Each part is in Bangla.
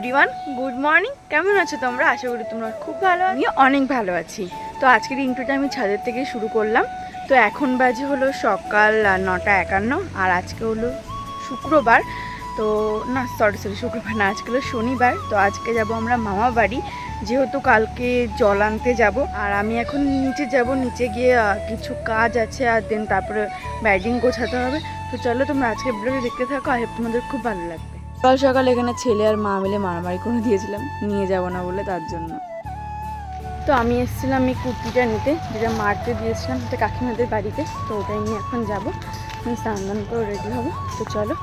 Everyone, good morning. কেমন আছো তোমরা? আশা করি তোমরা খুব ভালো আছো। আমি অনেক ভালো আছি। তো আজকের ইন্ট্রোটা আমি ছাদের থেকে শুরু করলাম। তো এখন বাজে হলো সকাল 9:51, আর আজকে হলো শুক্রবার। তো না সরি শুক্রবার না, আজকে হলো শনিবার। তো আজকে যাব আমরা মামা বাড়ি, যেহেতু কালকে জল আনতে যাব। আর আমি এখন নিচে যাব, নিচে গিয়ে কিছু কাজ আছে, আর দেন তারপরে ব্যাডিং গোছাতে হবে। তো চলো তোমরা আজকে ব্লগে দেখতে থাকো, আর তোমাদের খুব ভালো লাগবে। সকাল সকাল এখানে ছেলে আর মা মিলে মারামারি করে দিয়েছিলাম নিয়ে যাব না বলে, তার জন্য। তো আমি এসেছিলাম এই কুর্তিটা নিতে, যেটা মারতে দিয়েছিলাম সেটা কাকিমাদের বাড়িতে। তো ওটাই নিয়ে এখন যাবো, আমি স্নান করে রেডি হবো। তো চলো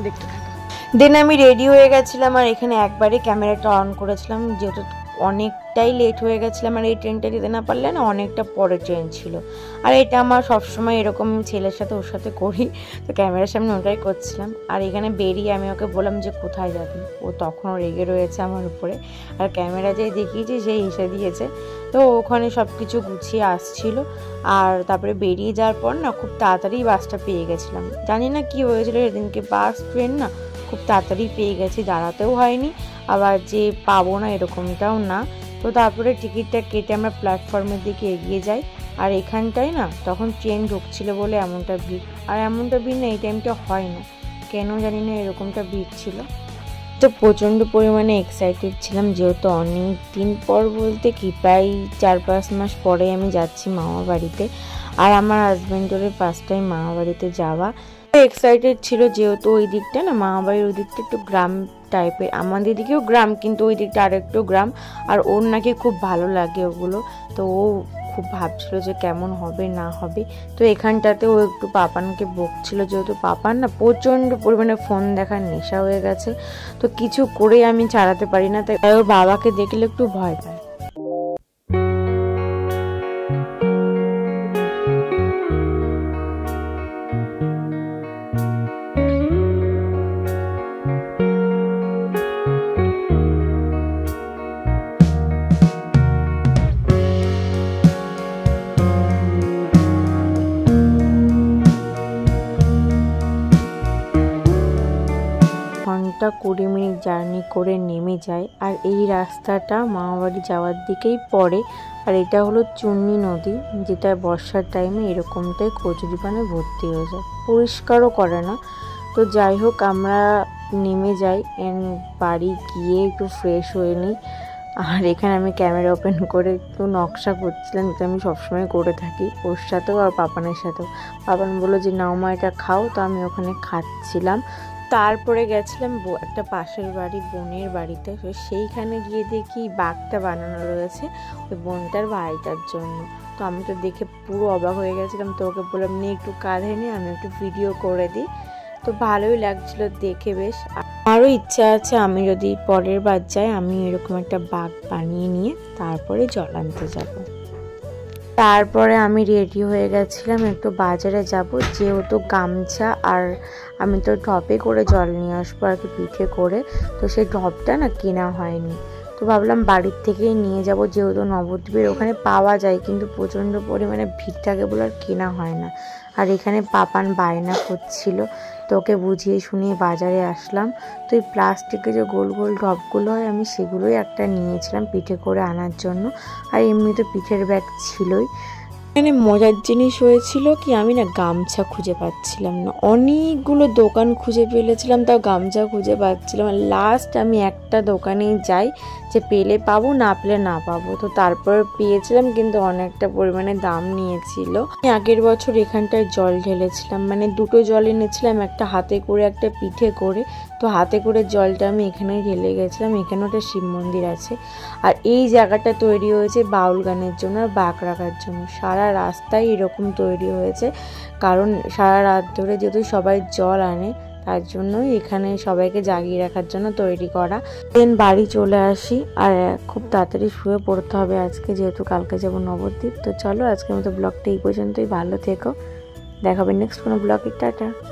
দেখতে থাকো। দেন আমি রেডি হয়ে গেছিলাম, আর এখানে একবারে ক্যামেরাটা অন করেছিলাম, যেহেতু অনেকটাই লেট হয়ে গেছিলাম। আর এই ট্রেনটা দিতে না পারলে না, অনেকটা পরে ট্রেন ছিল। আর এটা আমার সবসময় এরকম ছেলের সাথে ওর সাথে করি, তো ক্যামেরার সামনে ওটাই করছিলাম। আর এখানে বেরিয়ে আমি ওকে বললাম যে কোথায় যাবি, ও তখনও রেগে রয়েছে আমার উপরে। আর ক্যামেরা যেই দেখিয়েছি সেই হেসে দিয়েছে। তো ওখানে সব কিছু গুছিয়ে আসছিল, আর তারপরে বেরিয়ে যাওয়ার পর না খুব তাড়াতাড়ি বাসটা পেয়ে গেছিলাম। জানি না কি হয়েছিল সেদিনকে, বাস ট্রেন না খুব তাড়াতাড়ি পেয়ে গেছি, দাঁড়াতেও হয়নি, আবার যে পাবো না এরকমটাও না। তো তারপরে টিকিটটা কেটে আমরা প্ল্যাটফর্মের দিকে এগিয়ে যাই। আর এখানটায় না তখন ট্রেন ঢুকছিল বলে এমনটা ভিড়, আর এমনটা ভিড় না এই টাইমটা হয় না, কেন জানি না এরকমটা ভিড় ছিল। তো প্রচণ্ড পরিমাণে এক্সাইটেড ছিলাম, যেহেতু অনেক দিন পর বলতে কি প্রায় 4-5 মাস পরে আমি যাচ্ছি মামা বাড়িতে। আর আমার হাজব্যান্ডের ফার্স্ট টাইম মামা বাড়িতে যাওয়া। এক্সাইটেড ছিল, যেহেতু ওই দিকটা না মামা বাড়ির ওই দিকটা একটু গ্রাম টাইপের, আমাদের দিকেও গ্রাম কিন্তু ওই দিকটা আরেকটু গ্রাম। আর ওর নাকি খুব ভালো লাগে ওগুলো, তো ও খুব ভাবছিল যে কেমন হবে না হবে। তো এখানটাতে ও একটু পাপানকে বকছিল, যেহেতু পাপান না প্রচণ্ড পরিমাণে ফোন দেখার নেশা হয়ে গেছে। তো কিছু করে আমি ছাড়াতে পারি না, তাই ওর বাবাকে দেখলে একটু ভয় পায়। ঘন্টা 20 মিনিট জার্নি করে নেমে যায়। আর এই রাস্তাটা মামাবাড়ি যাওয়ার দিকেই পড়ে। আর এটা হলো চুন্নি নদী, যেটা বর্ষার টাইমে এরকমটাই কচুরিপানে ভর্তি হয়ে যায়, পরিষ্কারও করে না। তো যাই হোক আমরা নেমে যাই, বাড়ি গিয়ে একটু ফ্রেশ হয়ে নিই। আর এখানে আমি ক্যামেরা ওপেন করে একটু নকশা করছিলাম, যেটা আমি সবসময় করে থাকি ওর সাথেও আর পাপানের সাথেও। পাপান বললো যে নাও মা এটা খাও, তো আমি ওখানে খাচ্ছিলাম। তারপরে গেছিলাম একটা পাশের বাড়ি বোনের বাড়িতে। তো সেইখানে গিয়ে দেখি বাঘটা বানানো রয়েছে ওই বোনটার বাড়িটার জন্য। তো আমি তো দেখে পুরো অবাক হয়ে গেছিলাম, তো ওকে বললাম নিয়ে একটু কাঁধে নিয়ে আমি একটু ভিডিও করে দিই। তো ভালোই লাগছিল দেখে বেশ। আমারও ইচ্ছা আছে আমি যদি পরের বার যাই আমি এরকম একটা বাঘ বানিয়ে নিয়ে তারপরে জল আনতে যাব। তারপরে আমি রেডি হয়ে গেছিলাম, একটু বাজারে যাব, যেহেতু গামছা আর আমি তো টবে করে জল নিয়ে আসবো আর কি পিঠে করে। তো সেই টবটা না কেনা হয়নি, তো ভাবলাম বাড়ির থেকেই নিয়ে যাব, যেহেতু নবদ্বীপের ওখানে পাওয়া যায়, কিন্তু প্রচণ্ড পরিমাণে ভিড় থাকে বলে আর কেনা হয় না। আর এখানে পাপান বায়না করছিল, তো ওকে বুঝিয়ে শুনিয়ে বাজারে আসলাম। তো এই প্লাস্টিকে যে গোল গোল টবগুলো হয় আমি সেগুলোই একটা নিয়েছিলাম পিঠে করে আনার জন্য। আর এমনি তো পিঠের ব্যাগ ছিলই। এখানে মজার জিনিস হয়েছিল কি, আমি না গামছা খুঁজে পাচ্ছিলাম না, অনেকগুলো দোকান খুঁজে ফেলেছিলাম, তাও গামছা খুঁজে পাচ্ছিলাম। লাস্ট আমি একটা দোকানেই যাই, যে পেলে পাবো না পেলে না পাবো। তো তারপর পেয়েছিলাম, কিন্তু অনেকটা পরিমাণে দাম নিয়েছিল। আমি আগের বছর এখানটায় জল ঢেলেছিলাম, মানে দুটো জল এনেছিলাম, একটা হাতে করে একটা পিঠে করে। তো হাতে করে জলটা আমি এখানেই ঢেলে গেছিলাম। এখানে একটা শিব মন্দির আছে, আর এই জায়গাটা তৈরি হয়েছে বাউল গানের জন্য আর বাঁক রাখার জন্য। সারা রাস্তায় এরকম তৈরি হয়েছে, কারণ সারা রাত ধরে যেহেতু সবাই জল আনে, তার জন্যই এখানে সবাইকে জাগিয়ে রাখার জন্য তৈরি করা। দেন বাড়ি চলে আসি, আর খুব তাড়াতাড়ি শুয়ে পড়তে হবে আজকে, যেহেতু কালকে যাবো নবদ্বীপ। তো চলো আজকের মতো ব্লগটা এই পর্যন্তই, ভালো থেকো, দেখাবে নেক্সট কোনো ব্লগে, টাটা।